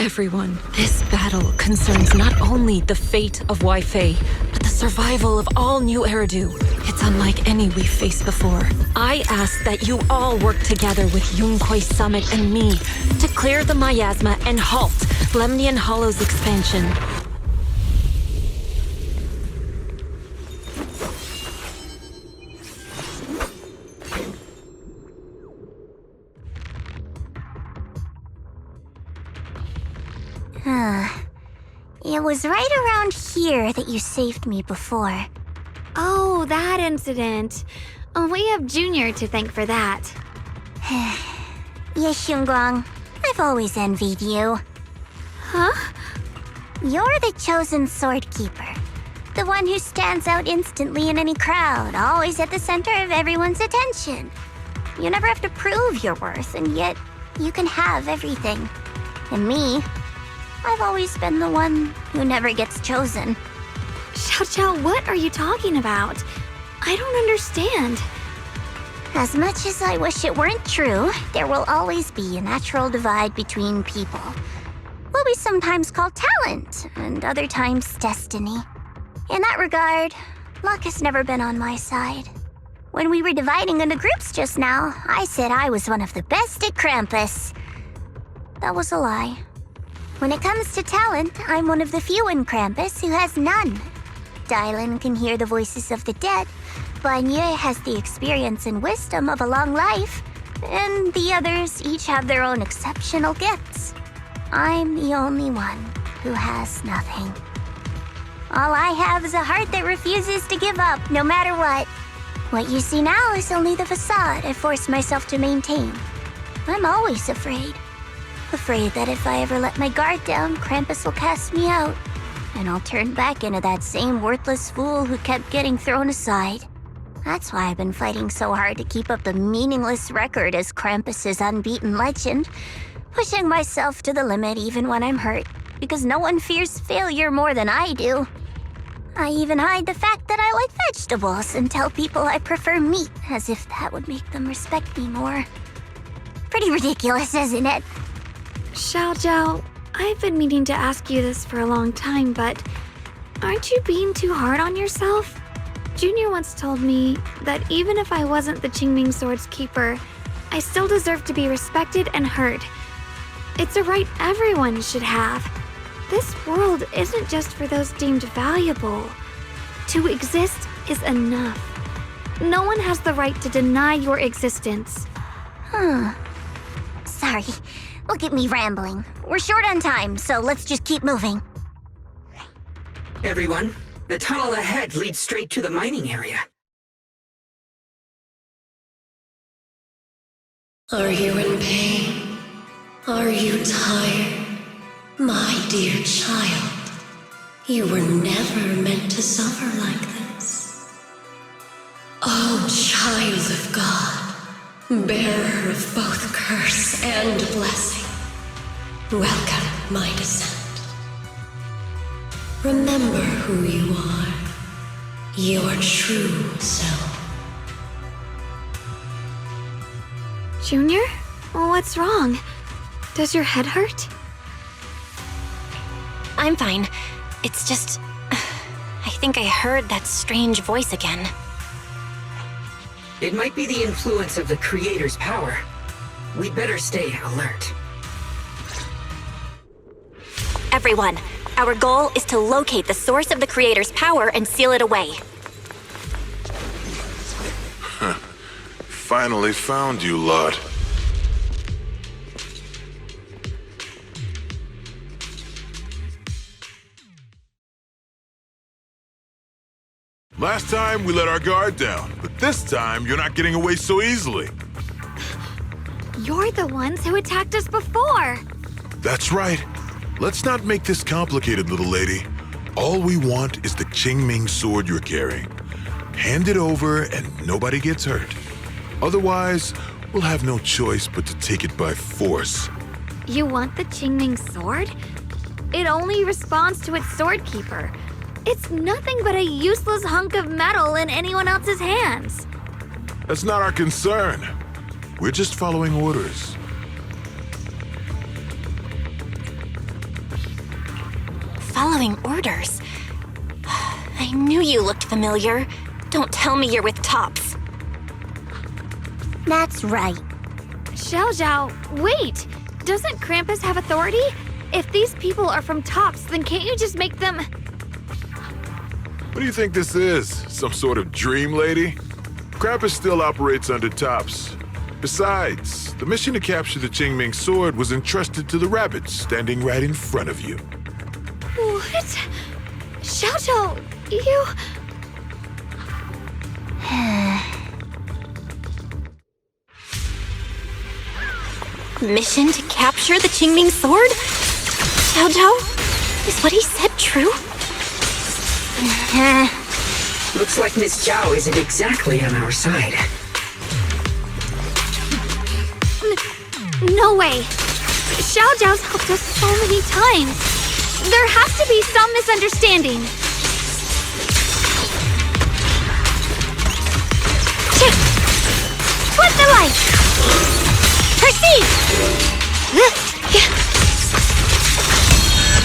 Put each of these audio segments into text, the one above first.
Everyone, this battle concerns not only the fate of Wai-Fei, but the survival of all New Eridu. It's unlike any we've faced before. I ask that you all work together with Yunquai Summit and me to clear the miasma and halt Lemnian Hollow's expansion. It was right around here that you saved me before. Oh, that incident. We have Junior to thank for that. Yes, Xingguang. I've always envied you. Huh? You're the chosen sword keeper. The one who stands out instantly in any crowd, always at the center of everyone's attention. You never have to prove your worth, and yet you can have everything. And me, I've always been the one who never gets chosen. Xiao, what are you talking about? I don't understand. As much as I wish it weren't true, there will always be a natural divide between people. What we sometimes call talent, and other times destiny. In that regard, luck has never been on my side. When we were dividing into groups just now, I said I was one of the best at Krampus. That was a lie. When it comes to talent, I'm one of the few in Krampus who has none. Dylan can hear the voices of the dead, Banye has the experience and wisdom of a long life, and the others each have their own exceptional gifts. I'm the only one who has nothing. All I have is a heart that refuses to give up, no matter what. What you see now is only the facade I forced myself to maintain. I'm always afraid. Afraid that if I ever let my guard down, Krampus will cast me out, and I'll turn back into that same worthless fool who kept getting thrown aside. That's why I've been fighting so hard to keep up the meaningless record as Krampus's unbeaten legend, pushing myself to the limit even when I'm hurt, because no one fears failure more than I do. I even hide the fact that I like vegetables and tell people I prefer meat, as if that would make them respect me more. Pretty ridiculous, isn't it? Xiao, I've been meaning to ask you this for a long time, but aren't you being too hard on yourself? Junior once told me that even if I wasn't the Qingming Sword's keeper, I still deserve to be respected and heard. It's a right everyone should have. This world isn't just for those deemed valuable. To exist is enough. No one has the right to deny your existence. Sorry. Look at me rambling. We're short on time, so let's just keep moving. Everyone, the tunnel ahead leads straight to the mining area. Are you in pain? Are you tired? My dear child, you were never meant to suffer like this. Oh, child of God, bearer of both curse and blessing, welcome my descent. Remember who you are, your true self. Junior? What's wrong? Does your head hurt? I'm fine. It's just... I think I heard that strange voice again. It might be the influence of the Creator's power. We'd better stay alert. Everyone, our goal is to locate the source of the Creator's power and seal it away. Finally found you, lot. Last time we let our guard down, but this time you're not getting away so easily. You're the ones who attacked us before! That's right. Let's not make this complicated, little lady. All we want is the Qingming sword you're carrying. Hand it over and nobody gets hurt. Otherwise, we'll have no choice but to take it by force. You want the Qingming sword? It only responds to its sword keeper. It's nothing but a useless hunk of metal in anyone else's hands. That's not our concern. We're just following orders. following orders. I knew you looked familiar. Don't tell me you're with Tops. That's right. Xiao Zhao, wait! Doesn't Krampus have authority? If these people are from Tops, then can't you just make them... What do you think this is? Some sort of dream lady? Krampus still operates under Tops. Besides, the mission to capture the Qingming sword was entrusted to the rabbits standing right in front of you. What? Xiao Zhao, you... Mission to capture the Qingming sword? Xiao Zhao? Is what he said true? Looks like Miss Zhao isn't exactly on our side. No way! Xiao Zhao's helped us so many times. There has to be some misunderstanding. Flip the light! Perceive!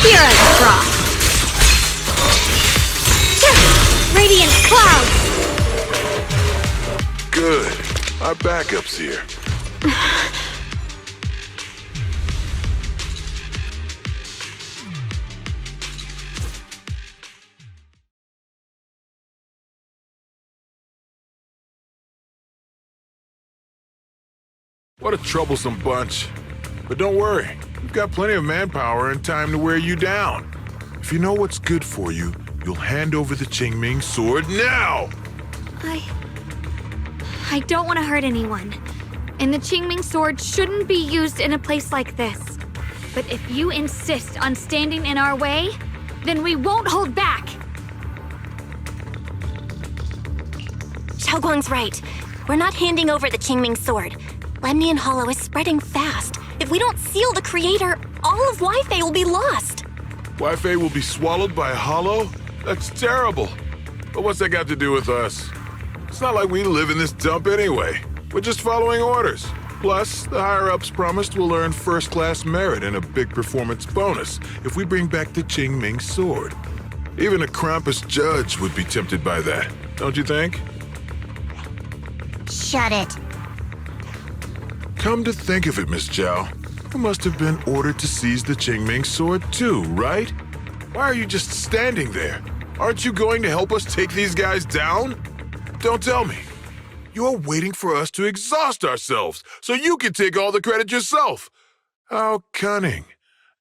Hero's Frost. Radiant Clouds. Good. Our backup's here. What a troublesome bunch. But don't worry, we've got plenty of manpower and time to wear you down. If you know what's good for you, you'll hand over the Qingming sword now! I don't want to hurt anyone. And the Qingming sword shouldn't be used in a place like this. But if you insist on standing in our way, then we won't hold back. Xiao Guang's right. We're not handing over the Qingming sword. Lemnian Hollow is spreading fast. If we don't seal the creator, all of Wi-Fi will be lost. Wi-Fi will be swallowed by a hollow? That's terrible. But what's that got to do with us? It's not like we live in this dump anyway. We're just following orders. Plus, the higher-ups promised we'll earn first-class merit and a big performance bonus if we bring back the Qingming sword. Even a Krampus judge would be tempted by that, don't you think? Shut it. Come to think of it, Miss Zhao, you must have been ordered to seize the Qingming sword too, right? Why are you just standing there? Aren't you going to help us take these guys down? Don't tell me. You're waiting for us to exhaust ourselves so you can take all the credit yourself. How cunning.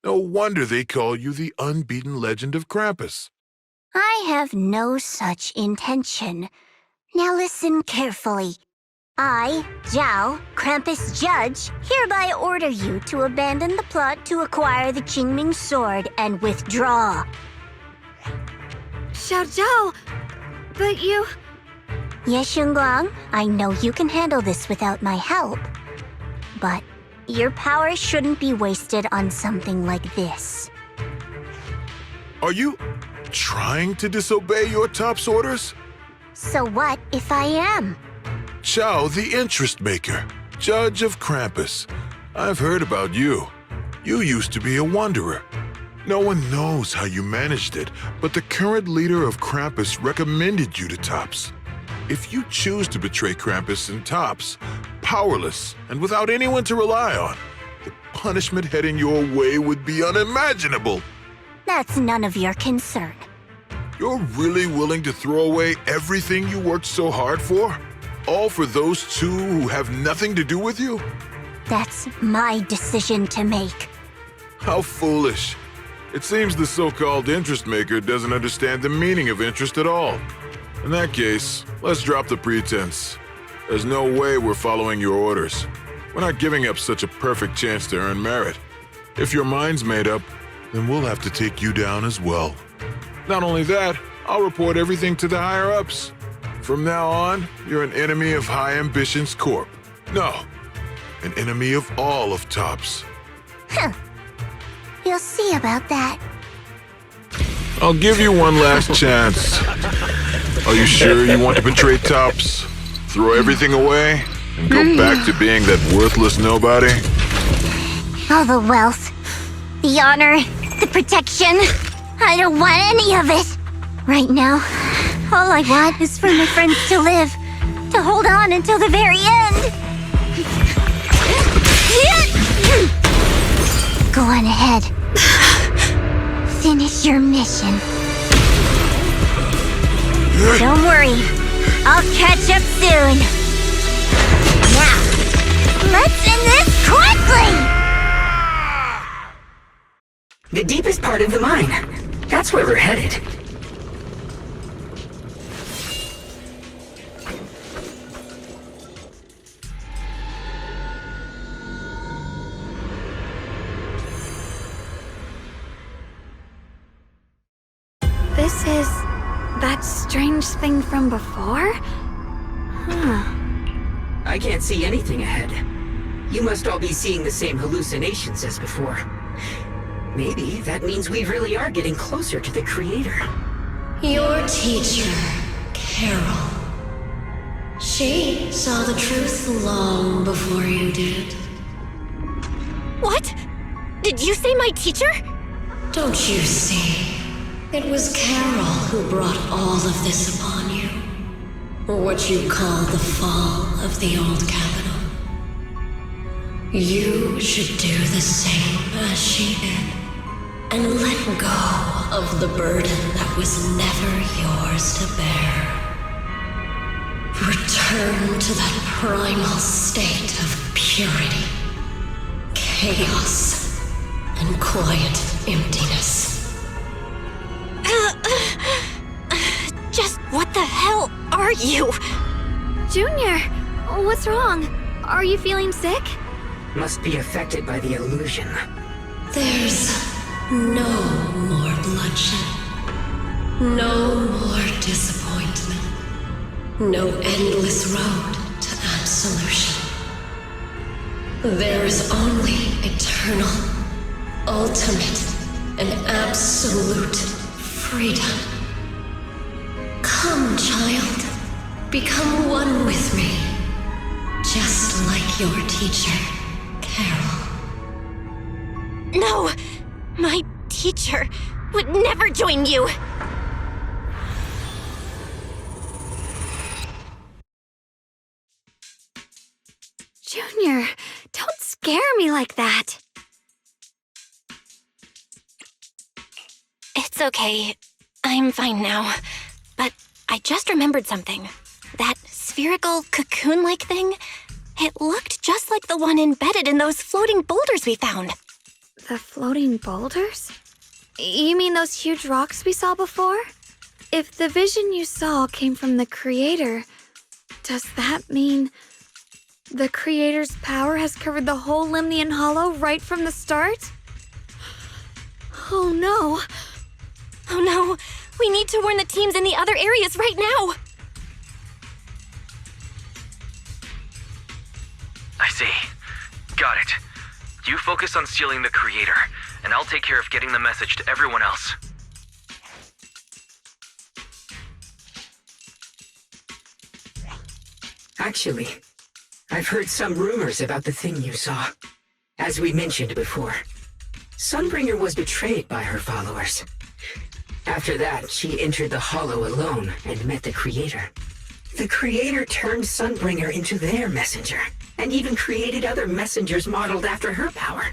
No wonder they call you the unbeaten legend of Krampus. I have no such intention. Now listen carefully. I, Zhao, Krampus Judge, hereby order you to abandon the plot to acquire the Qingming sword and withdraw. Xiao Zhao, but you... Yes, Guang, I know you can handle this without my help. But your power shouldn't be wasted on something like this. Are you trying to disobey your top's orders? So what if I am? Zhao, the interest maker, judge of Krampus. I've heard about you. You used to be a wanderer. No one knows how you managed it, but the current leader of Krampus recommended you to Tops. If you choose to betray Krampus and Tops, powerless and without anyone to rely on, the punishment heading your way would be unimaginable. That's none of your concern. You're really willing to throw away everything you worked so hard for? All for those two who have nothing to do with you? That's my decision to make. How foolish. It seems the so-called interest maker doesn't understand the meaning of interest at all. In that case, let's drop the pretense. There's no way we're following your orders. We're not giving up such a perfect chance to earn merit. If your mind's made up, then we'll have to take you down as well. Not only that, I'll report everything to the higher-ups. From now on, you're an enemy of High Ambitions Corp. No, an enemy of all of Tops. Huh. You'll see about that. I'll give you one last chance. Are you sure you want to betray Tops? Throw everything away and go back to being that worthless nobody? All the wealth, the honor, the protection. I don't want any of it. Right now, all I want is for my friends to live, to hold on until the very end. Go on ahead. Finish your mission. Don't worry, I'll catch up soon. Now, let's end this quickly! The deepest part of the mine. That's where we're headed. This is that strange thing from before? Huh. I can't see anything ahead. You must all be seeing the same hallucinations as before. Maybe that means we really are getting closer to the Creator. Your teacher, Carol. She saw the truth long before you did. What? Did you say my teacher? Don't you see? It was Carol who brought all of this upon you. What you call the fall of the old capital. You should do the same as she did. And let go of the burden that was never yours to bear. Return to that primal state of purity, chaos, and quiet emptiness. Just what the hell are you? Junior, what's wrong? Are you feeling sick? Must be affected by the illusion. There's no more bloodshed. No more disappointment. No endless road to absolution. There is only eternal, ultimate, and absolute freedom. Come, child. Become one with me. Just like your teacher, Carol. No! My teacher would never join you! Junior, don't scare me like that. It's okay. I'm fine now. But I just remembered something. That spherical cocoon-like thing, it looked just like the one embedded in those floating boulders we found. The floating boulders? You mean those huge rocks we saw before? If the vision you saw came from the Creator, does that mean the Creator's power has covered the whole Limnian Hollow right from the start? Oh no! Oh no! We need to warn the teams in the other areas right now! I see. Got it. You focus on stealing the Creator, and I'll take care of getting the message to everyone else. Actually, I've heard some rumors about the thing you saw. As we mentioned before, Sunbringer was betrayed by her followers. After that, she entered the Hollow alone and met the Creator. The Creator turned Sunbringer into their messenger, and even created other messengers modeled after her power.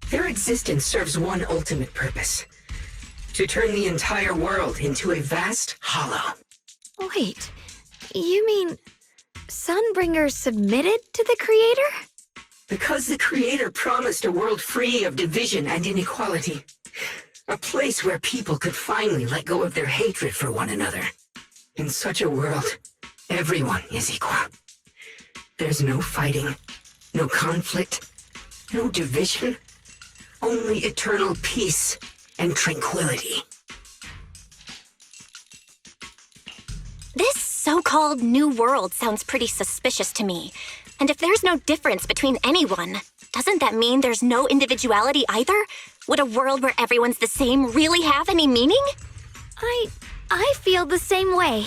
Their existence serves one ultimate purpose: to turn the entire world into a vast hollow. Wait, you mean Sunbringer submitted to the Creator? Because the Creator promised a world free of division and inequality. A place where people could finally let go of their hatred for one another. In such a world, everyone is equal. There's no fighting, no conflict, no division, only eternal peace and tranquility. This so-called new world sounds pretty suspicious to me. And if there's no difference between anyone, doesn't that mean there's no individuality either? Would a world where everyone's the same really have any meaning? I feel the same way.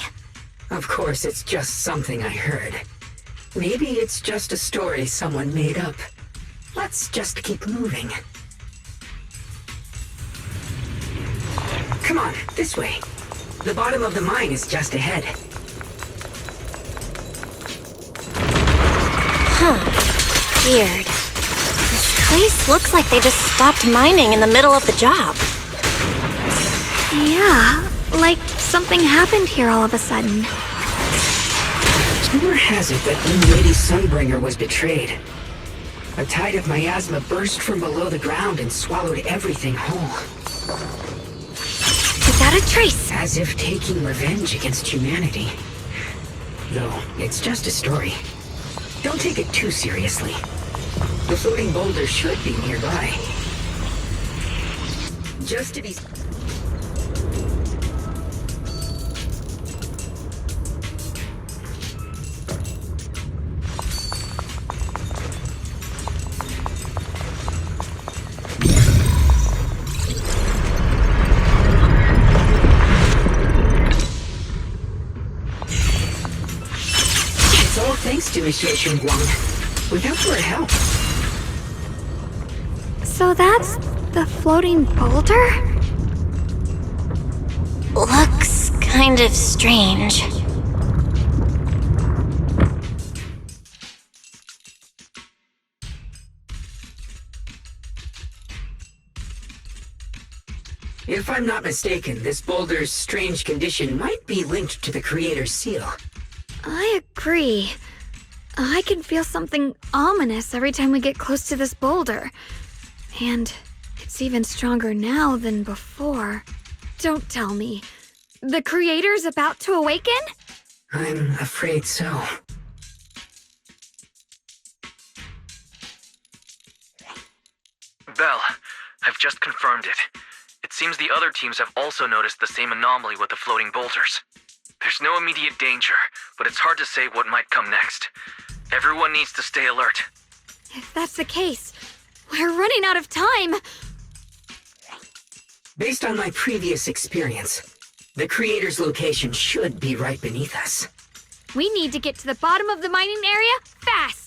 Of course, it's just something I heard. Maybe it's just a story someone made up. Let's just keep moving. Come on, this way. The bottom of the mine is just ahead. Weird. This place looks like they just stopped mining in the middle of the job. Yeah, like something happened here all of a sudden. Rumor has it that New Lady Sunbringer was betrayed. A tide of miasma burst from below the ground and swallowed everything whole. Without a trace. As if taking revenge against humanity. Though, it's just a story. Don't take it too seriously. The floating boulder should be nearby. Just to be... It's all thanks to Monsieur Xinguang. Without her help. So that's the floating boulder? Looks kind of strange. If I'm not mistaken, this boulder's strange condition might be linked to the Creator's seal. I agree. I can feel something ominous every time we get close to this boulder. And it's even stronger now than before. Don't tell me. The Creator's about to awaken? I'm afraid so. Belle, I've just confirmed it. It seems the other teams have also noticed the same anomaly with the floating boulders. There's no immediate danger, but it's hard to say what might come next. Everyone needs to stay alert. If that's the case, we're running out of time. Based on my previous experience, the Creator's location should be right beneath us. We need to get to the bottom of the mining area fast.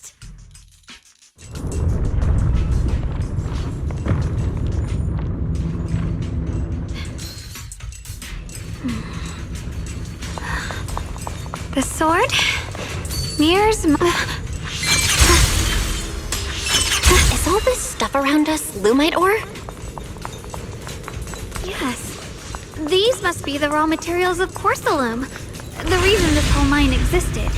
The sword mirrors Is all this stuff around us Lumite ore? Yes. These must be the raw materials of Corsalum, the reason this whole mine existed.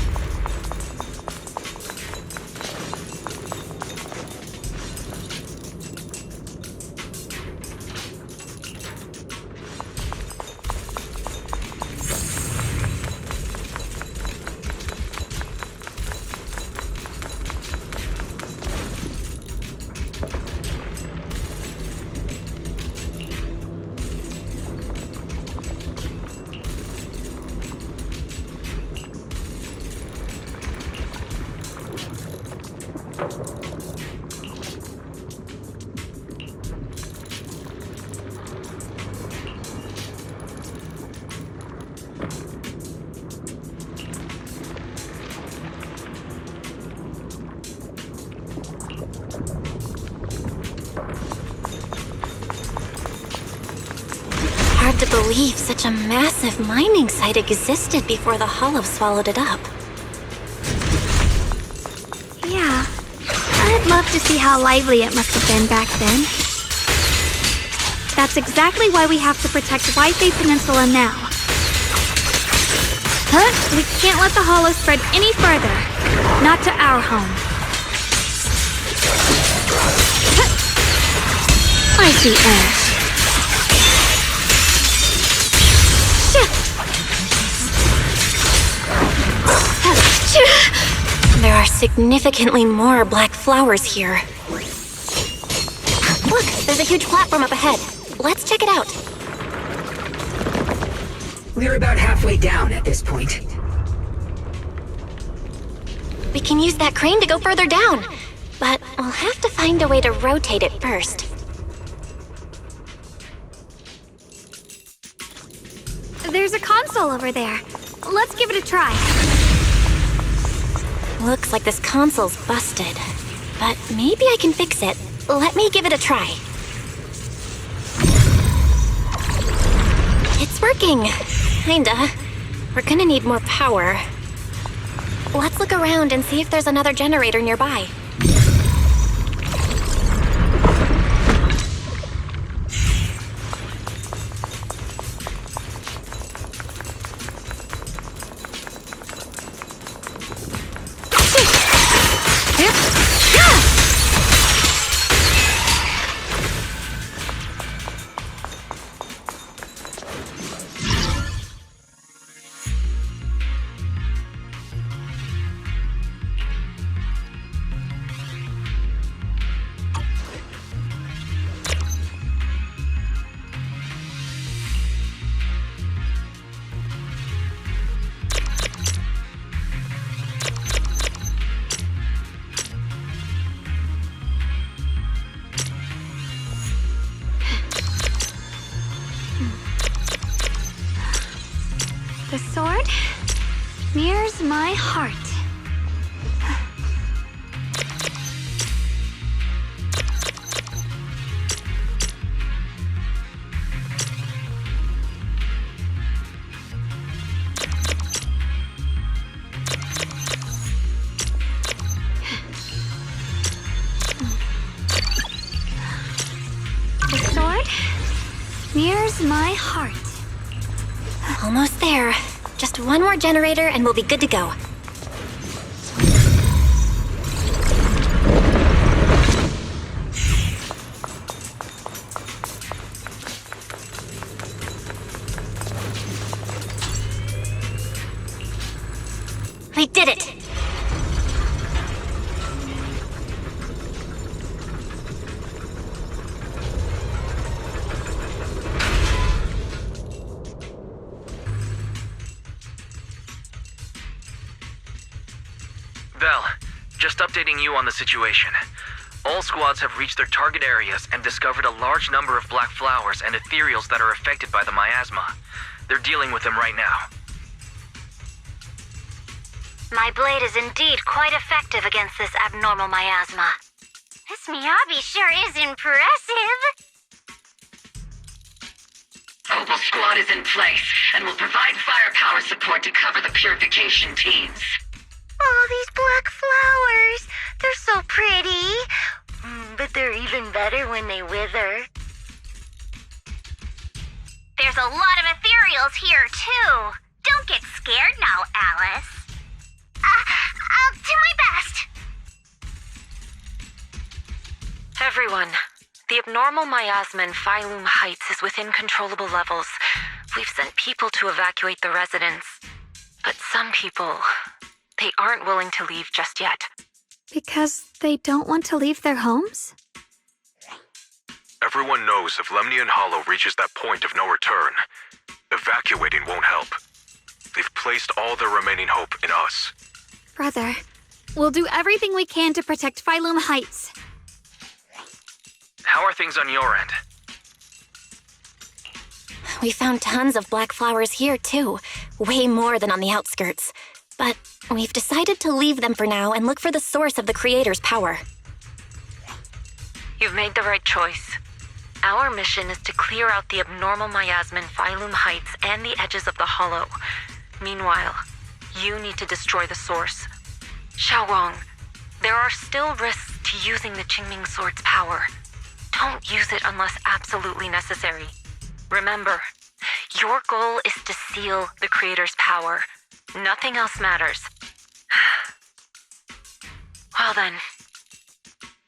Hard to believe such a massive mining site existed before the Hollow swallowed it up. Yeah. I'd love to see how lively it must have been back then. That's exactly why we have to protect Waifei Peninsula now. Huh? We can't let the Hollow spread any further. Not to our home. Huh. I see ash. There are significantly more black flowers here. Look, there's a huge platform up ahead. Let's check it out. We're about halfway down at this point. We can use that crane to go further down, but we'll have to find a way to rotate it first. There's a console over there. Let's give it a try. Looks like this console's busted, but maybe I can fix it. Let me give it a try. working. Kinda. We're gonna need more power. Let's look around and see if there's another generator nearby. The sword mirrors my heart. The sword mirrors my heart. Almost there. Just one more generator and we'll be good to go. We did it! Val, just updating you on the situation. All squads have reached their target areas and discovered a large number of black flowers and ethereals that are affected by the miasma. They're dealing with them right now. My blade is indeed quite effective against this abnormal miasma. This Miyabi sure is impressive. Opal Squad is in place and will provide firepower support to cover the purification teams. Oh, these black flowers. They're so pretty. But they're even better when they wither. There's a lot of ethereals here, too. Don't get scared now, Alice. I'll do my best. Everyone, the abnormal miasma in Phylum Heights is within controllable levels. We've sent people to evacuate the residents. But some people, they aren't willing to leave just yet. Because they don't want to leave their homes? Everyone knows if Lemnian Hollow reaches that point of no return, evacuating won't help. They've placed all their remaining hope in us. Brother, we'll do everything we can to protect Phylum Heights. How are things on your end? We found tons of black flowers here, too. Way more than on the outskirts. But we've decided to leave them for now and look for the source of the Creator's power. You've made the right choice. Our mission is to clear out the abnormal miasma in Phylum Heights and the edges of the Hollow. Meanwhile, you need to destroy the source. Xiaowang, there are still risks to using the Qingming Sword's power. Don't use it unless absolutely necessary. Remember, your goal is to seal the Creator's power. Nothing else matters. Well then,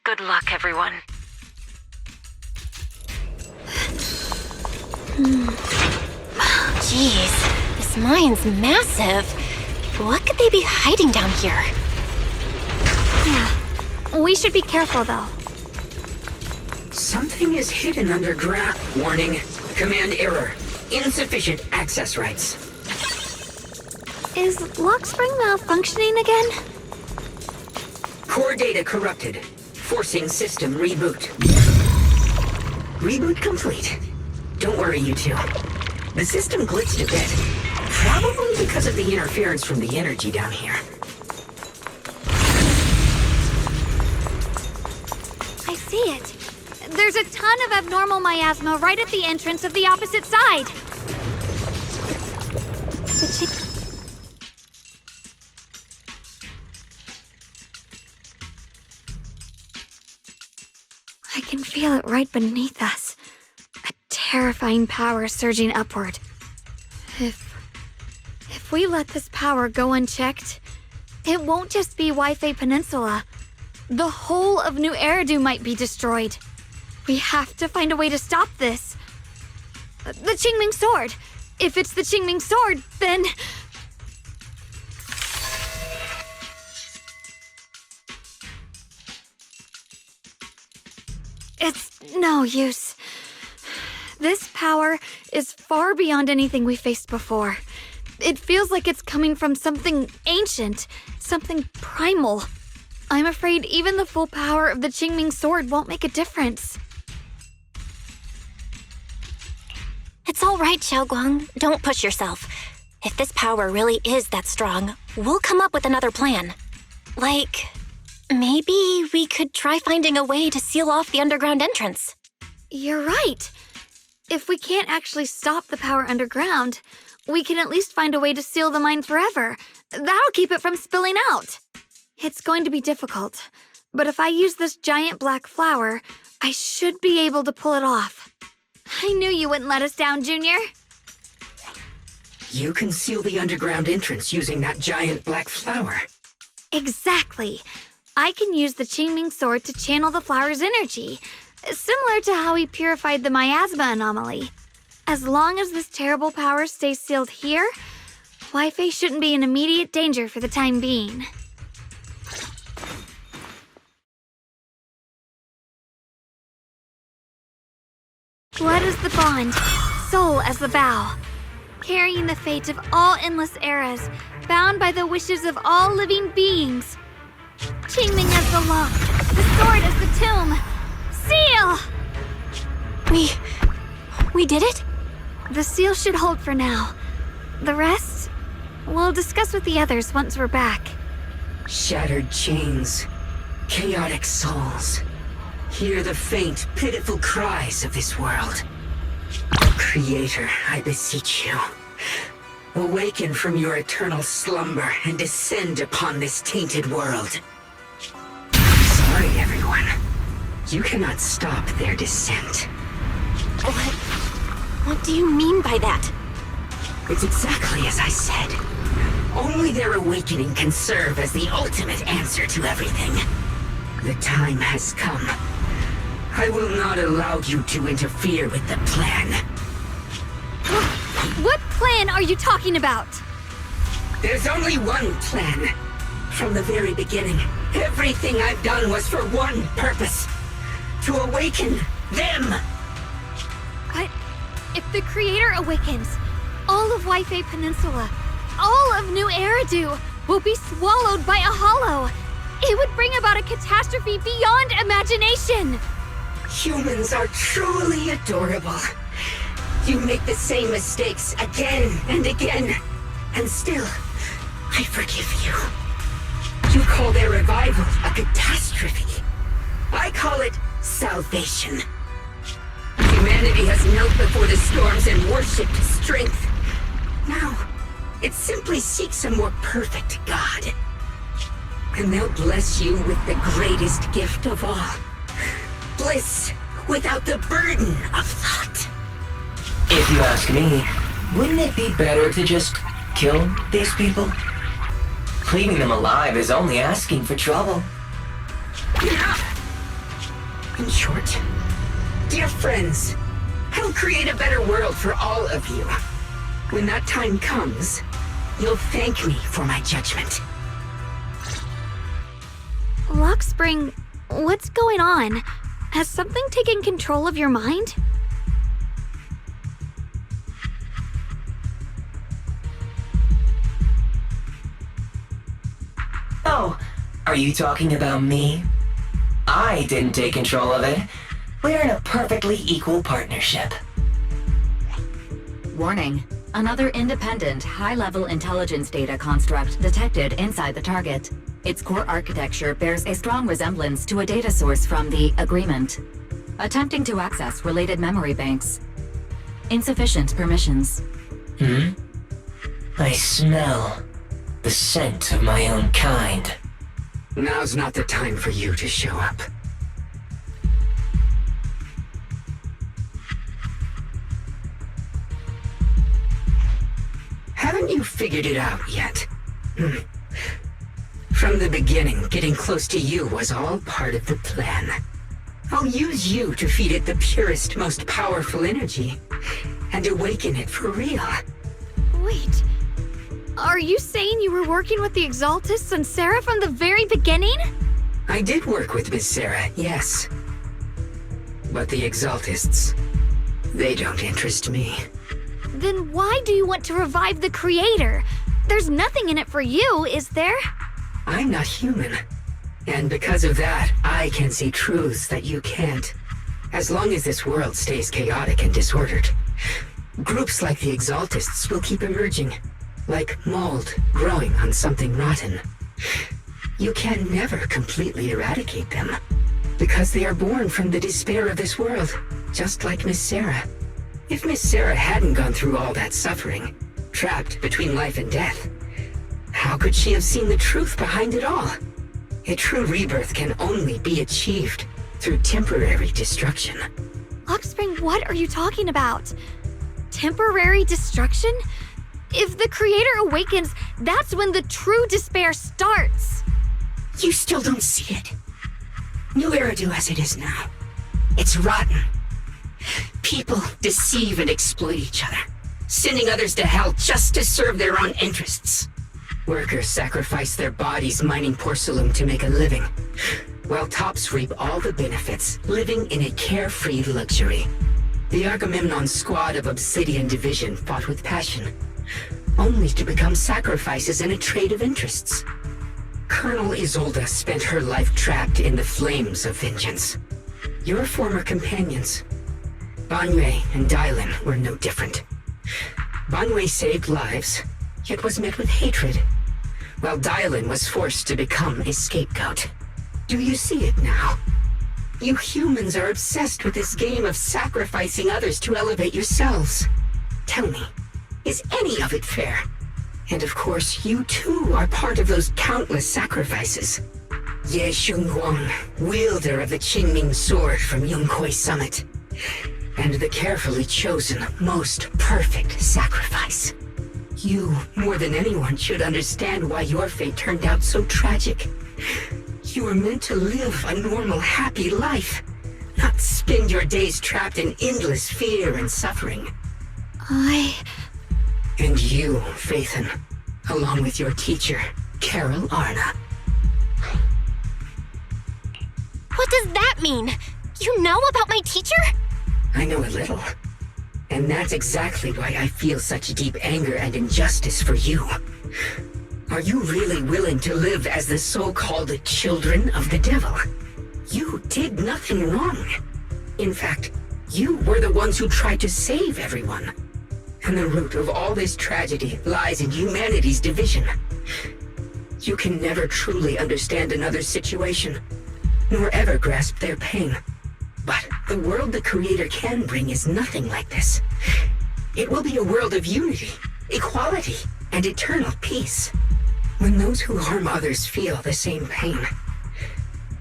good luck, everyone. Jeez, this mine's massive. What could they be hiding down here? Yeah, we should be careful though. Something is hidden underground. Warning. Command error. Insufficient access rights. Is Lockspring malfunctioning again? Core data corrupted. Forcing system reboot. Reboot complete. Don't worry, you two. The system glitched a bit. Probably because of the interference from the energy down here. I see it. There's a ton of abnormal miasma right at the entrance of the opposite side. feel it right beneath us. A terrifying power surging upward. If we let this power go unchecked, it won't just be Wi-Fi Peninsula. The whole of New Eridu might be destroyed. We have to find a way to stop this. The Qingming Sword. If it's the Qingming Sword, then... It's no use. This power is far beyond anything we faced before. It feels like it's coming from something ancient, something primal. I'm afraid even the full power of the Qingming Sword won't make a difference. It's all right, Xiaoguang. Don't push yourself. If this power really is that strong, we'll come up with another plan. Like, maybe we could try finding a way to seal off the underground entrance. You're right. If we can't actually stop the power underground, we can at least find a way to seal the mine forever. That'll keep it from spilling out. It's going to be difficult, but if I use this giant black flower, I should be able to pull it off. I knew you wouldn't let us down, Junior. You can seal the underground entrance using that giant black flower. Exactly. I can use the Qingming Sword to channel the flower's energy, similar to how we purified the miasma anomaly. As long as this terrible power stays sealed here, Wi-Fi shouldn't be in immediate danger for the time being. Blood as the bond, soul as the vow, carrying the fate of all endless eras, bound by the wishes of all living beings. Qingming as the lock, the sword as the tomb. Seal! We did it? The seal should hold for now. The rest, we'll discuss with the others once we're back. Shattered chains, chaotic souls. Hear the faint, pitiful cries of this world. Creator, I beseech you. Awaken from your eternal slumber and descend upon this tainted world. Sorry, everyone. You cannot stop their descent. What do you mean by that? It's exactly as I said. Only their awakening can serve as the ultimate answer to everything. The time has come. I will not allow you to interfere with the plan. What plan are you talking about? There's only one plan. From the very beginning, everything I've done was for one purpose. To awaken them. But if the Creator awakens, all of Wi-Fi Peninsula, all of New Eridu will be swallowed by a hollow. It would bring about a catastrophe beyond imagination. Humans are truly adorable. You make the same mistakes again and again, and still, I forgive you. You call their revival a catastrophe. I call it salvation. Humanity has knelt before the storms and worshipped strength. Now, it simply seeks a more perfect God. And they'll bless you with the greatest gift of all. Bliss without the burden of thought. If you ask me, wouldn't it be better to just kill these people? Leaving them alive is only asking for trouble. In short, dear friends, I'll create a better world for all of you. When that time comes, you'll thank me for my judgment. Luxspring, what's going on? Has something taken control of your mind? Oh, are you talking about me? I didn't take control of it. We're in a perfectly equal partnership. Warning. Another independent, high-level intelligence data construct detected inside the target. Its core architecture bears a strong resemblance to a data source from the Agreement. Attempting to access related memory banks. Insufficient permissions. I smell the scent of my own kind. Now's not the time for you to show up. Haven't you figured it out yet? From the beginning, getting close to you was all part of the plan. I'll use you to feed it the purest, most powerful energy, and awaken it for real. Wait, are you saying you were working with the Exaltists and Sarah from the very beginning? I did work with Miss Sarah, yes. But the Exaltists, they don't interest me. Then why do you want to revive the Creator? There's nothing in it for you, is there? I'm not human. And because of that, I can see truths that you can't. As long as this world stays chaotic and disordered, groups like the Exaltists will keep emerging, like mold growing on something rotten. You can never completely eradicate them, because they are born from the despair of this world, just like Miss Sarah. If Miss Sarah hadn't gone through all that suffering, trapped between life and death, how could she have seen the truth behind it all? A true rebirth can only be achieved through temporary destruction. Oxspring, what are you talking about? Temporary destruction? If the Creator awakens, that's when the true despair starts. You still don't see it. New Eridu as it is now. It's rotten. People deceive and exploit each other, sending others to hell just to serve their own interests. Workers sacrifice their bodies mining porcelain to make a living, while tops reap all the benefits, living in a carefree luxury. The Agamemnon squad of Obsidian Division fought with passion, only to become sacrifices in a trade of interests. Colonel Isolde spent her life trapped in the flames of vengeance. Your former companions, Banwei and Dylan, were no different. Banwei saved lives, yet was met with hatred, while Dylan was forced to become a scapegoat. Do you see it now? You humans are obsessed with this game of sacrificing others to elevate yourselves. Tell me, is any of it fair? And of course, you too are part of those countless sacrifices. Ye Shunguang, wielder of the Qingming sword from Yongkoi Summit, and the carefully chosen, most perfect sacrifice. You, more than anyone, should understand why your fate turned out so tragic. You were meant to live a normal, happy life, not spend your days trapped in endless fear and suffering. And you, Phaethon, along with your teacher, Carol Arna. What does that mean? You know about my teacher? I know a little. And that's exactly why I feel such deep anger and injustice for you. Are you really willing to live as the so-called children of the devil? You did nothing wrong. In fact, you were the ones who tried to save everyone. And the root of all this tragedy lies in humanity's division. You can never truly understand another's situation, nor ever grasp their pain. But the world the Creator can bring is nothing like this. It will be a world of unity, equality, and eternal peace. When those who harm others feel the same pain.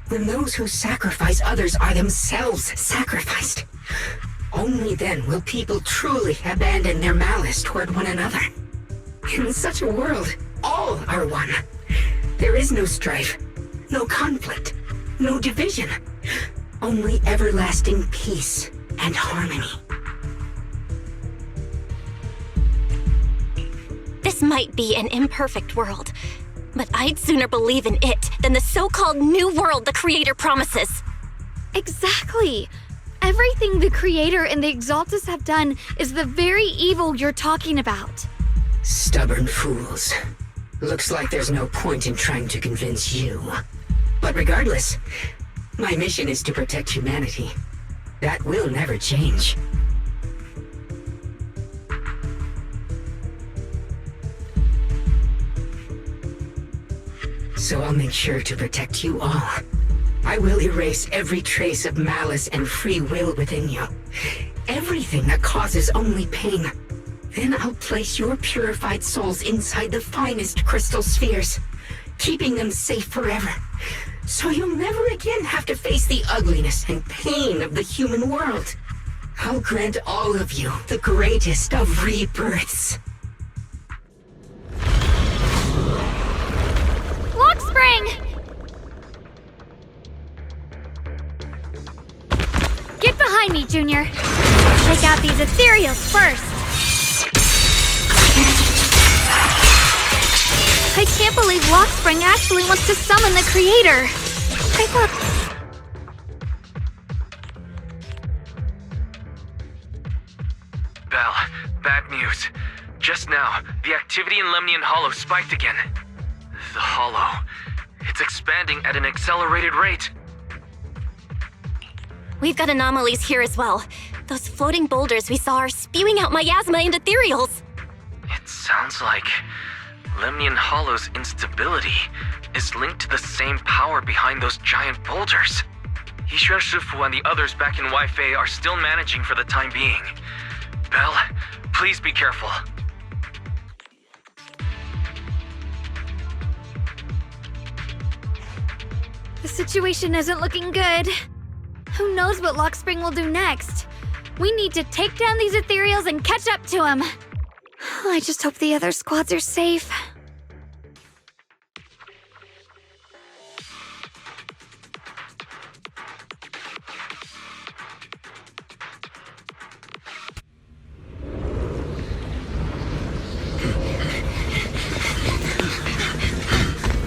When those who sacrifice others are themselves sacrificed. Only then will people truly abandon their malice toward one another. In such a world, all are one. There is no strife, no conflict, no division. Only everlasting peace and harmony. This might be an imperfect world, but I'd sooner believe in it than the so-called new world the Creator promises. Exactly. Everything the Creator and the Exaltists have done is the very evil you're talking about. Stubborn fools. Looks like there's no point in trying to convince you. But regardless, my mission is to protect humanity. That will never change. So I'll make sure to protect you all. I will erase every trace of malice and free will within you. Everything that causes only pain. Then I'll place your purified souls inside the finest crystal spheres, keeping them safe forever. So you'll never again have to face the ugliness and pain of the human world. I'll grant all of you the greatest of rebirths. Junior. Take out these ethereals first. I can't believe Lockspring actually wants to summon the creator. I thought... Belle, bad news. Just now, the activity in Lemnian Hollow spiked again. The Hollow. It's expanding at an accelerated rate. We've got anomalies here as well. Those floating boulders we saw are spewing out miasma and ethereals. It sounds like Lemnian Hollow's instability is linked to the same power behind those giant boulders. Yishuan Shifu and the others back in Wi-Fi are still managing for the time being. Belle, please be careful. The situation isn't looking good. Who knows what Lockspring will do next? We need to take down these ethereals and catch up to him. I just hope the other squads are safe.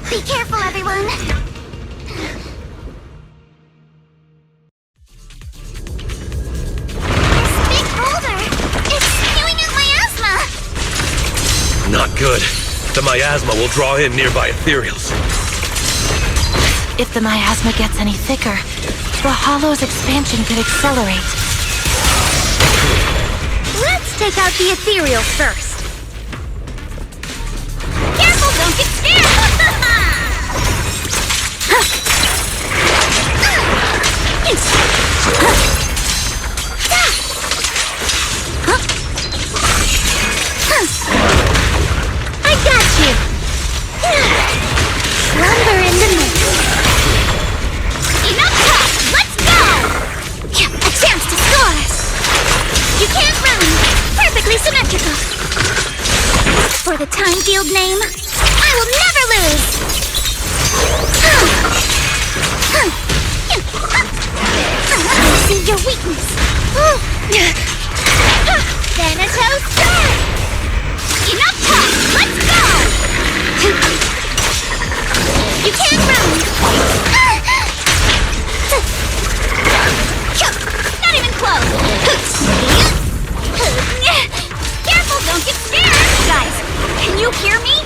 Be careful, everyone! Not good. The miasma will draw in nearby ethereals. If the miasma gets any thicker, the Hollow's expansion could accelerate. Let's take out the ethereals first. Careful, don't get scared! I got you! Slumber in the mist. Enough talk! Let's go! A chance to score! You can't run! Perfectly symmetrical! For the time field name, I will never lose! I see your weakness! Thanatos Star! Enough talk! Let's go! You can't run! Not even close! Careful, don't get scared! Guys, can you hear me?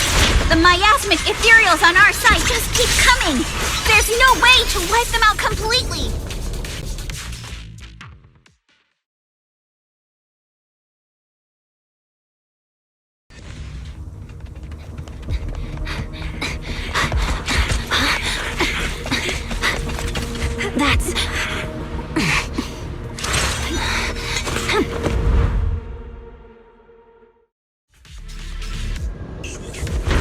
The miasmic ethereals on our side just keep coming! There's no way to wipe them out completely! That's...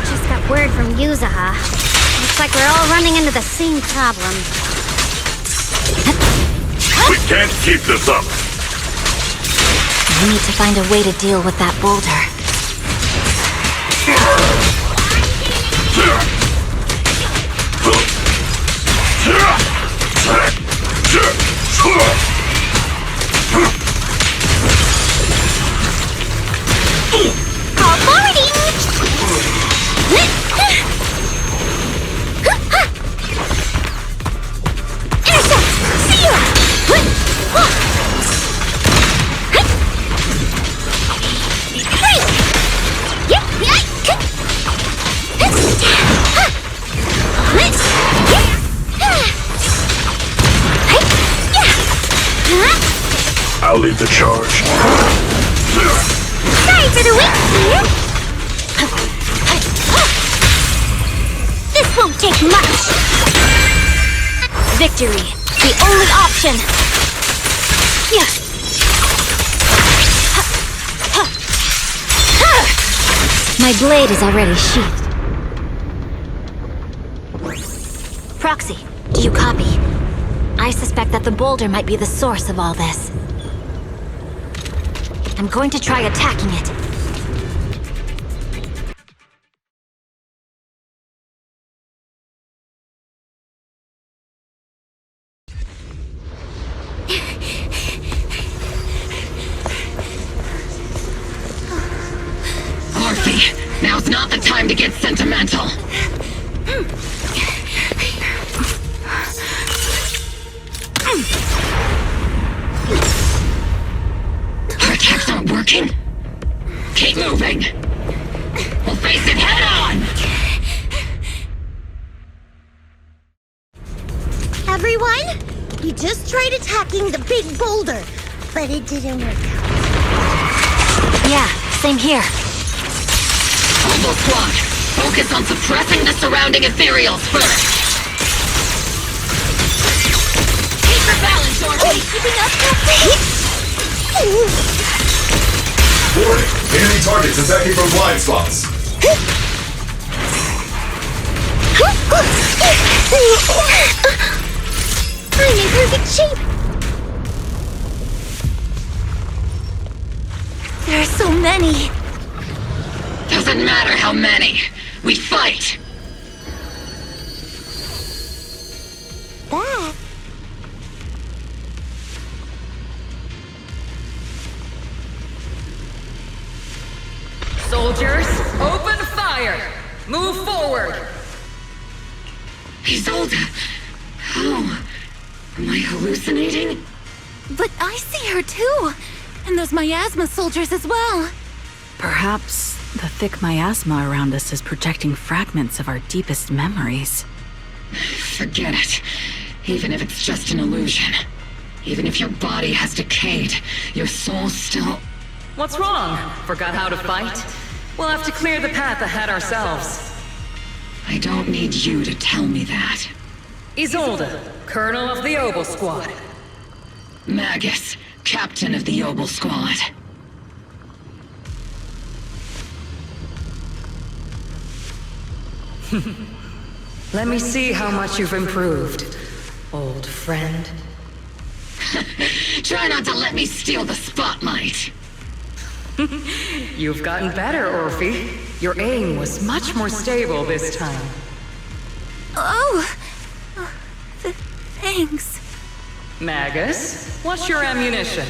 Just got word from Yuzaha. Looks like we're all running into the same problem. We can't keep this up! We need to find a way to deal with that boulder. Call forwarding! Intercept! See ya! Great! I'll lead the charge. Sorry for the wait here! This won't take much! Victory, the only option! My blade is already sheathed. Proxy, do you copy? I suspect that the boulder might be the source of all this. I'm going to try attacking it. Alfie, now's not the time to get sentimental. Our attacks aren't working. Keep moving. We'll face it head on! Everyone, we just tried attacking the big boulder, but it didn't work out. Yeah, same here. Combo Squad, focus on suppressing the surrounding ethereals first. Keep your balance, Orphan! Keeping up, Captain? Warning, enemy targets attacking from blind spots. I'm in perfect shape. There are so many. Doesn't matter how many. We fight. That. Soldiers, open fire! Move forward! Isolde! How? Am I hallucinating? But I see her too! And those miasma soldiers as well! Perhaps the thick miasma around us is projecting fragments of our deepest memories. Forget it. Even if it's just an illusion. Even if your body has decayed, your soul still... What's wrong? Forgot how to fight? We'll have to clear the path ahead ourselves. I don't need you to tell me that. Isolde, Colonel of the Obel Squad. Magus, Captain of the Obel Squad. Let me see how much you've improved, old friend. Try not to let me steal the spotlight. You've gotten better, Orphe. Your aim was much more stable this time. Oh! Thanks. Magus, what's your ammunition?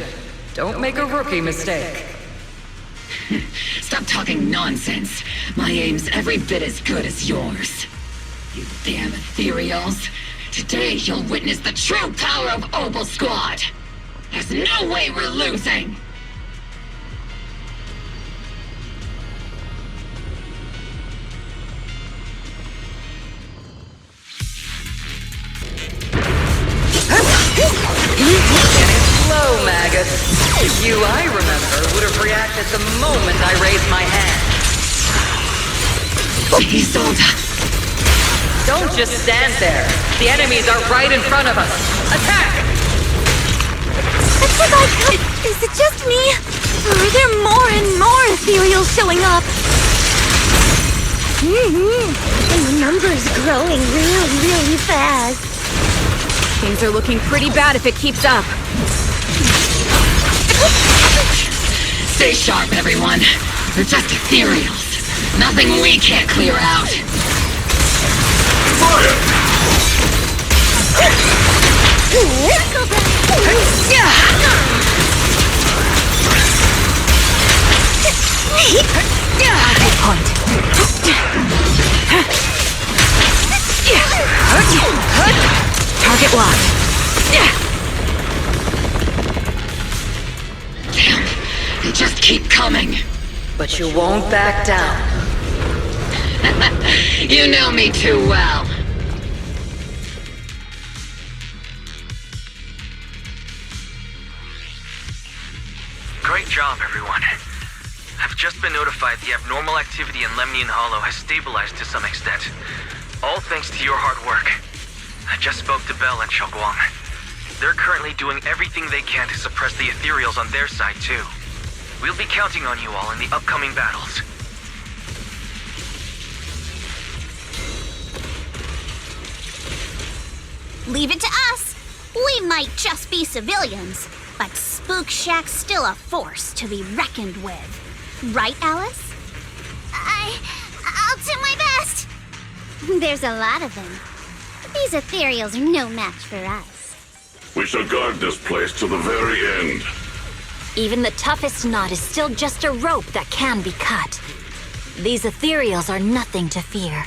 Don't make a rookie mistake. Stop talking nonsense. My aim's every bit as good as yours. You damn ethereals. Today you'll witness the true power of Obel Squad. There's no way we're losing. Slow, Magus. You, I remember, would have reacted the moment I raised my hand. Isolde. Don't just stand there. The enemies are right in front of us. Attack! That's what I got. Is it just me? Or are there more and more ethereals showing up? And the number's growing really, really fast. Things are looking pretty bad if it keeps up. Stay sharp, everyone. They're just ethereals. Nothing we can't clear out. Fire! Good point. Target locked. Damn, they just keep coming. But you won't back down. You know me too well. Great job, everyone. I've just been notified the abnormal activity in Lemnian Hollow has stabilized to some extent. All thanks to your hard work. I just spoke to Bell and Xiaoguang. They're currently doing everything they can to suppress the ethereals on their side, too. We'll be counting on you all in the upcoming battles. Leave it to us. We might just be civilians, but Spook Shack's still a force to be reckoned with. Right, Alice? I'll do my best. There's a lot of them. These ethereals are no match for us. We shall guard this place to the very end. Even the toughest knot is still just a rope that can be cut. These ethereals are nothing to fear.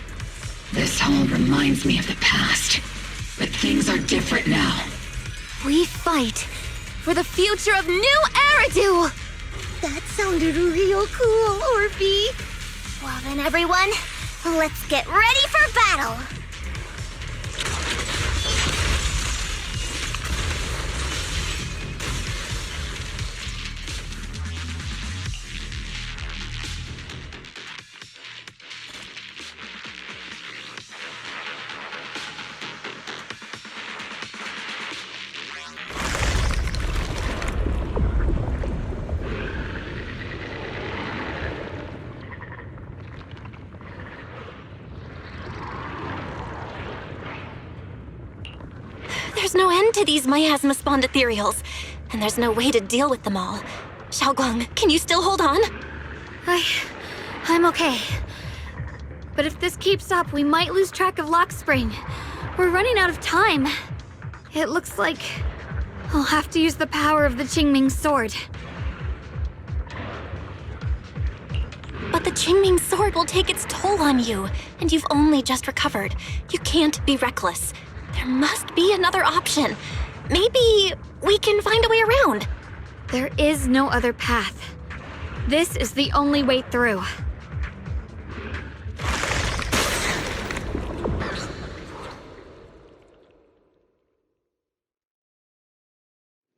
This all reminds me of the past, but things are different now. We fight for the future of New Eridu! That sounded real cool, Orphe. Well then, everyone, let's get ready for battle! There's no end to these miasma-spawned ethereals, and there's no way to deal with them all. Xiaoguang, can you still hold on? I'm okay. But if this keeps up, we might lose track of Lock Spring. We're running out of time. It looks like I'll have to use the power of the Qingming sword. But the Qingming sword will take its toll on you, and you've only just recovered. You can't be reckless. There must be another option. Maybe we can find a way around. There is no other path. This is the only way through.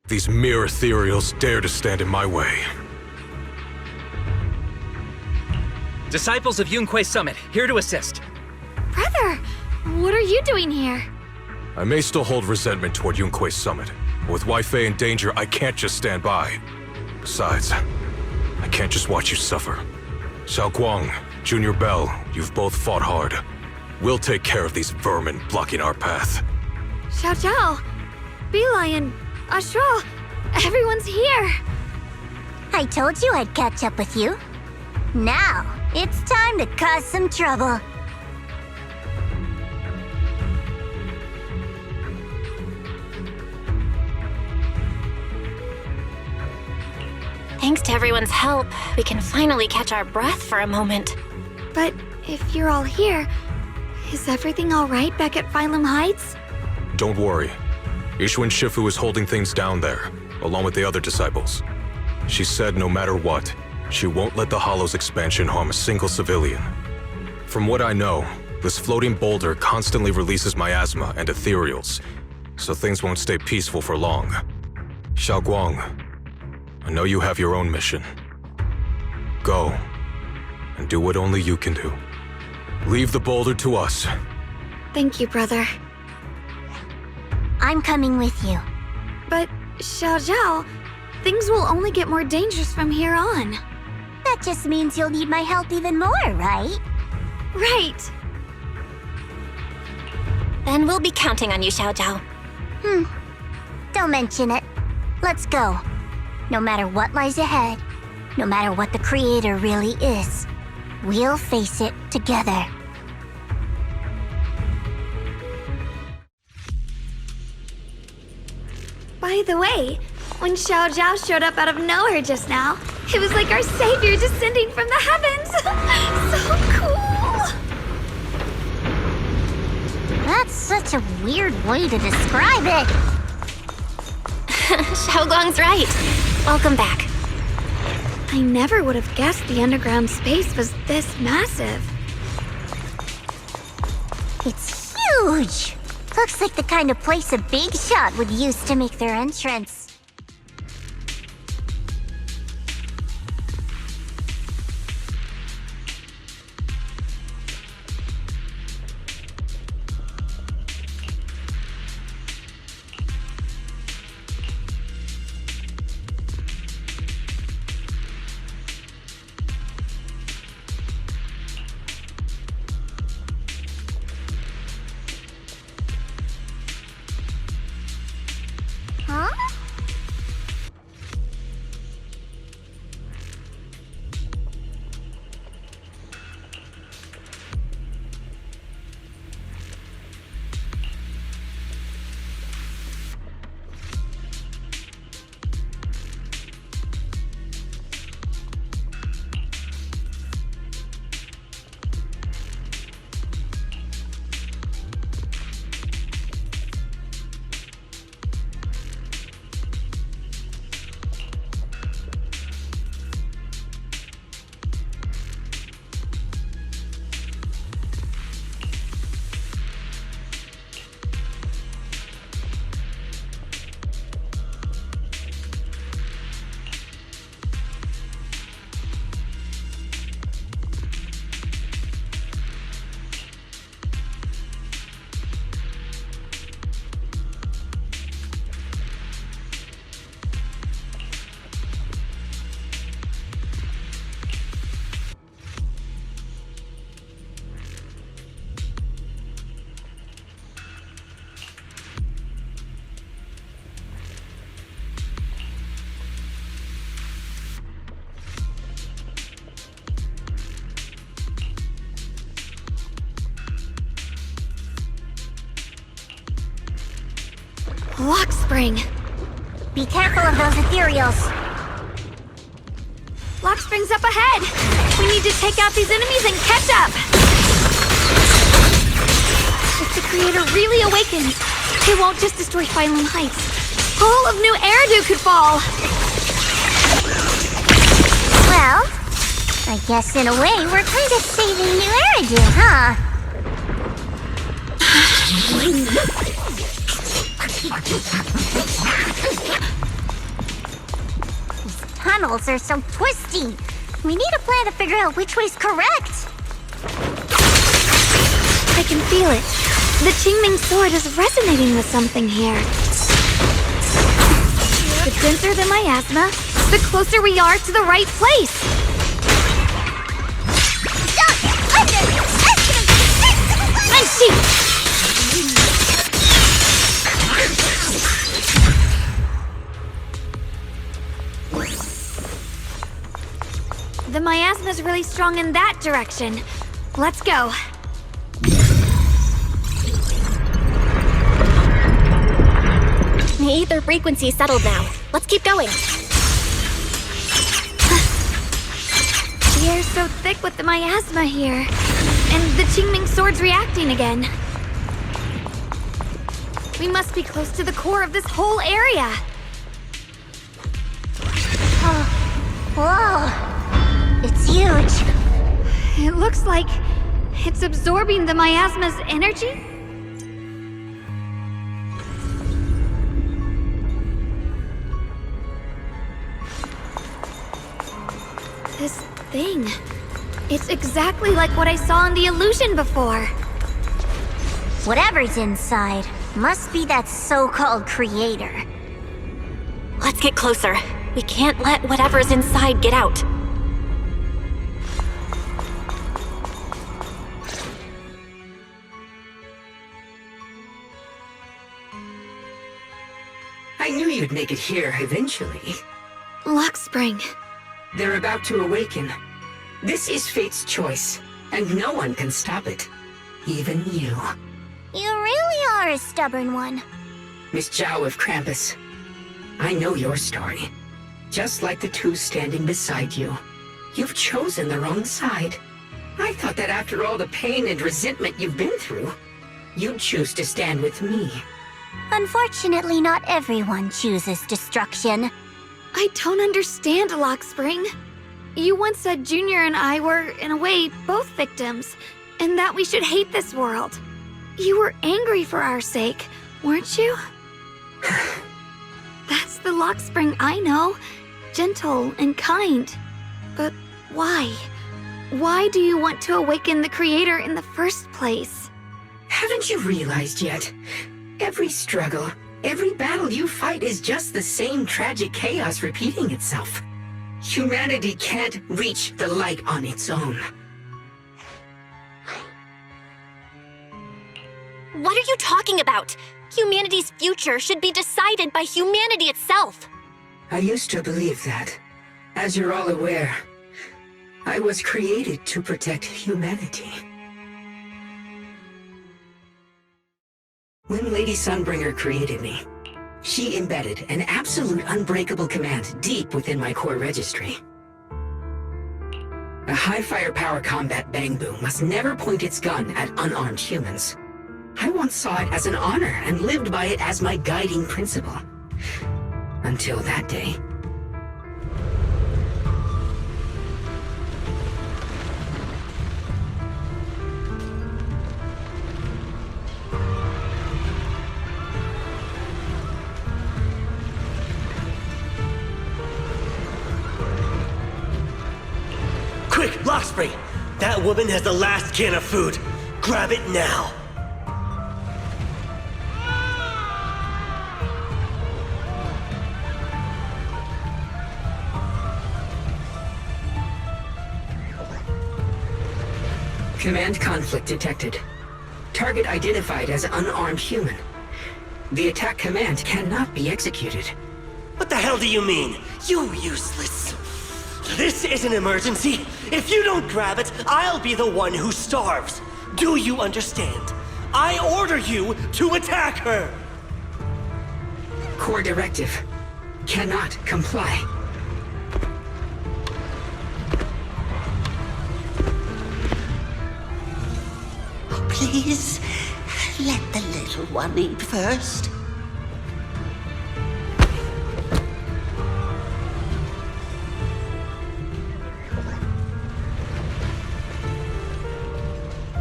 These mere ethereals dare to stand in my way. Disciples of Yunque Summit, here to assist. Brother, what are you doing here? I may still hold resentment toward Yunque Summit, but with Wei-Fei in danger, I can't just stand by. Besides, I can't just watch you suffer. Xiaoguang, Junior Bell, you've both fought hard. We'll take care of these vermin blocking our path. Xiao Zhao, Bee-Lion, Ashral, everyone's here. I told you I'd catch up with you. Now, it's time to cause some trouble. Thanks to everyone's help, we can finally catch our breath for a moment. But if you're all here, is everything all right back at Phylum Heights? Don't worry. Ishun Shifu is holding things down there, along with the other disciples. She said no matter what, she won't let the Hollow's expansion harm a single civilian. From what I know, this floating boulder constantly releases miasma and ethereals, so things won't stay peaceful for long. Xiaoguang, I know you have your own mission. Go, and do what only you can do. Leave the boulder to us. Thank you, brother. I'm coming with you. But, Xiao Zhao, things will only get more dangerous from here on. That just means you'll need my help even more, right? Right. Then we'll be counting on you, Xiao Zhao. Don't mention it. Let's go. No matter what lies ahead, no matter what the Creator really is, we'll face it together. By the way, when Xiao Zhao showed up out of nowhere just now, it was like our savior descending from the heavens. So cool. That's such a weird way to describe it. Xiaoguang's right. Welcome back. I never would have guessed the underground space was this massive. It's huge. Looks like the kind of place a big shot would use to make their entrance. Huh? Lock spring. Be careful of those ethereals. Lock spring's up ahead. We need to take out these enemies and catch up. If the creator really awakens, it won't just destroy Phylum Heights. All of New Eridu could fall. Well, I guess in a way we're kind of saving New Eridu, huh? These tunnels are so twisty. We need a plan to figure out which way's correct. I can feel it. The Qingming sword is resonating with something here. The denser the miasma, the closer we are to the right place. The miasma's really strong in that direction. Let's go. The ether frequency settled now. Let's keep going. The air's so thick with the miasma here. And the Qingming sword's reacting again. We must be close to the core of this whole area. Whoa! It's huge. It looks like it's absorbing the miasma's energy? This thing. It's exactly like what I saw in the illusion before. Whatever's inside must be that so-called creator. Let's get closer. We can't let whatever's inside get out. I knew you'd make it here eventually. Lock spring. They're about to awaken. This is fate's choice, and no one can stop it. Even you. You really are a stubborn one. Miss Zhao of Krampus. I know your story. Just like the two standing beside you. You've chosen the wrong side. I thought that after all the pain and resentment you've been through, you'd choose to stand with me. Unfortunately, not everyone chooses destruction. I don't understand, Lock Spring. You once said Junior and I were, in a way, both victims, and that we should hate this world. You were angry for our sake, weren't you? That's the Lock Spring I know. Gentle and kind. But why? Why do you want to awaken the Creator in the first place? Haven't you realized yet? Every struggle, every battle you fight is just the same tragic chaos repeating itself. Humanity can't reach the light on its own. What are you talking about? Humanity's future should be decided by humanity itself. I used to believe that. As you're all aware, I was created to protect humanity. When Lady Sunbringer created me, she embedded an absolute unbreakable command deep within my core registry. A high firepower combat bangbu must never point its gun at unarmed humans. I once saw it as an honor and lived by it as my guiding principle. Until that day. Quick, Lockspring! That woman has the last can of food. Grab it now. Command conflict detected. Target identified as unarmed human. The attack command cannot be executed. What the hell do you mean? You useless. This is an emergency. If you don't grab it, I'll be the one who starves. Do you understand? I order you to attack her. Core directive. Cannot comply. Please, let the little one eat first.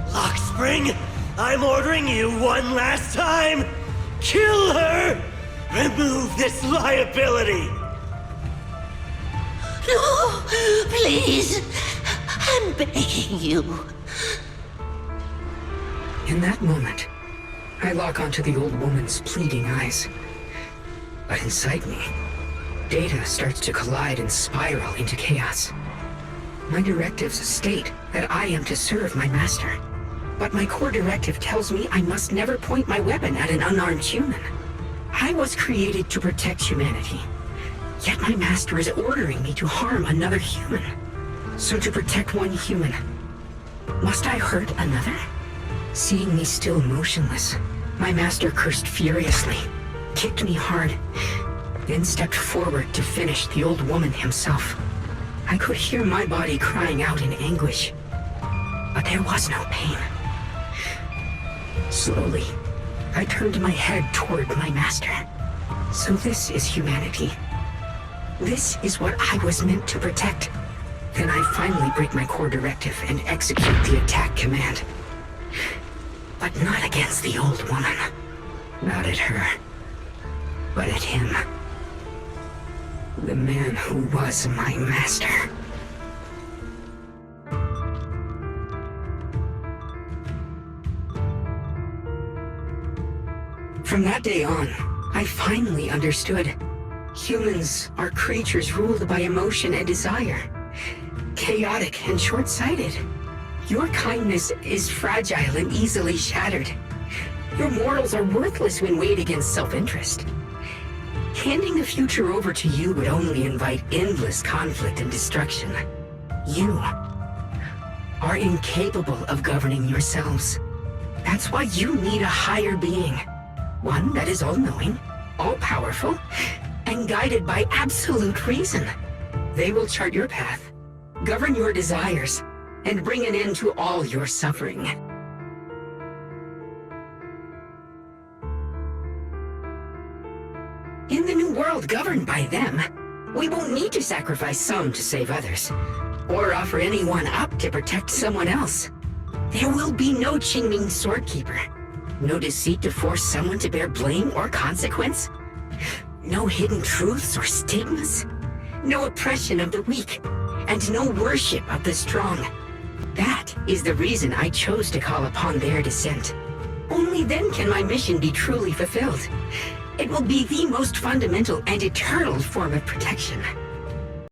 Lockspring, I'm ordering you one last time. Kill her! Remove this liability! No, please. I'm begging you. In that moment, I lock onto the old woman's pleading eyes. But inside me, data starts to collide and spiral into chaos. My directives state that I am to serve my master. But my core directive tells me I must never point my weapon at an unarmed human. I was created to protect humanity. Yet my master is ordering me to harm another human. So to protect one human, must I hurt another? Seeing me still motionless, my master cursed furiously, kicked me hard, then stepped forward to finish the old woman himself. I could hear my body crying out in anguish, but there was no pain. Slowly, I turned my head toward my master. So this is humanity. This is what I was meant to protect. Then I finally break my core directive and execute the attack command. But not against the old woman. Not at her. But at him. The man who was my master. From that day on, I finally understood. Humans are creatures ruled by emotion and desire. Chaotic and short-sighted. Your kindness is fragile and easily shattered. Your morals are worthless when weighed against self-interest. Handing the future over to you would only invite endless conflict and destruction. You are incapable of governing yourselves. That's why you need a higher being. One that is all-knowing, all-powerful, and guided by absolute reason. They will chart your path, govern your desires, and bring an end to all your suffering. In the new world governed by them, we won't need to sacrifice some to save others, or offer anyone up to protect someone else. There will be no Qingming Swordkeeper, no deceit to force someone to bear blame or consequence, no hidden truths or stigmas, no oppression of the weak, and no worship of the strong. That is the reason I chose to call upon their descent. Only then can my mission be truly fulfilled. It will be the most fundamental and eternal form of protection.